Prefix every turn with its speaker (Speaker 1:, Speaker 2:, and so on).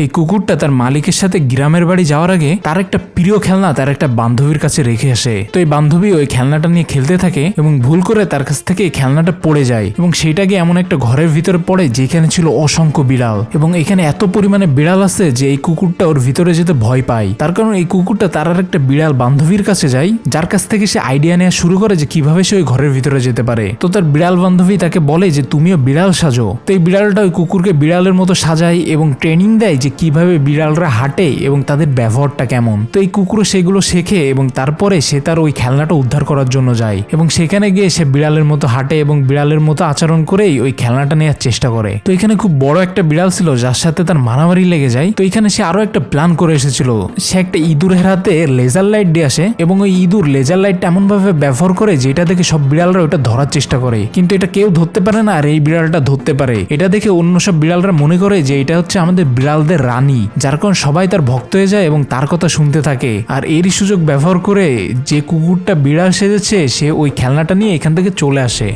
Speaker 1: এই কুকুরটা তার মালিকের সাথে গ্রামের বাড়ি যাওয়ার আগে তার একটা প্রিয় খেলনা তার একটা বান্ধবীর কাছে রেখে আসে। তো এই বান্ধবী ওই খেলনাটা নিয়ে খেলতে থাকে এবং ভুল করে তার কাছ থেকে এই খেলনাটা পড়ে যায় এবং সেটা গিয়ে এমন একটা ঘরের ভিতরে পড়ে যেখানে ছিল অসংখ্য বিড়াল এবং এখানে এত পরিমাণে বিড়াল আছে যে এই কুকুরটা ওর ভিতরে যেতে ভয় পায়। তার কারণ এই কুকুরটা তার আর একটা বিড়াল বান্ধবীর কাছে যায়, যার কাছ থেকে সে আইডিয়া নেওয়া শুরু করে যে কিভাবে সে ওই ঘরের ভিতরে যেতে পারে। তো তার বিড়াল বান্ধবী তাকে বলে যে তুমিও বিড়াল সাজো। তো এই বিড়ালটা ওই কুকুরকে বিড়ালের মতো সাজায় এবং ট্রেনিং দেয় যে কিভাবে বিড়ালরা হাঁটে এবং তাদের ব্যবহারটা কেমন। তো এই কুকুরও সেগুলো শেখে এবং তারপরে সে তার ওই খেলনাটা উদ্ধার করার জন্য যায় এবং সেখানে গিয়ে সে বিড়ালের মতো হাঁটে এবং বিড়ালের মতো আচরণ করেই ওই খেলনাটা নেওয়ার চেষ্টা করে। তো এখানে খুব বড় একটা বিড়াল ছিল যার সাথে তার মারামারি লেগে যায়। তো এখানে সে আরো একটা প্ল্যান করে এসেছিল। সে একটা ইঁদুরের হাতে লেজার লাইট দিয়ে আসে এবং ওই ইঁদুর লেজার লাইটটা এমন ভাবে ব্যবহার করে যেটা দেখে সব বিড়ালরা ওটা ধরার চেষ্টা করে, কিন্তু এটা কেউ ধরতে পারে না আর এই বিড়ালটা ধরতে পারে। এটা দেখে অন্য সব বিড়ালরা মনে করে যে এটা হচ্ছে আমাদের বিড়ালদের রানী, যার কারণে সবাই তার ভক্ত হয়ে যায় এবং তার কথা শুনতে থাকে। আর এরই সুযোগ ব্যবহার করে যে কুকুরটা বিড়াল সেজেছে সে ওই খেলনাটা নিয়ে এখান থেকে চলে আসে।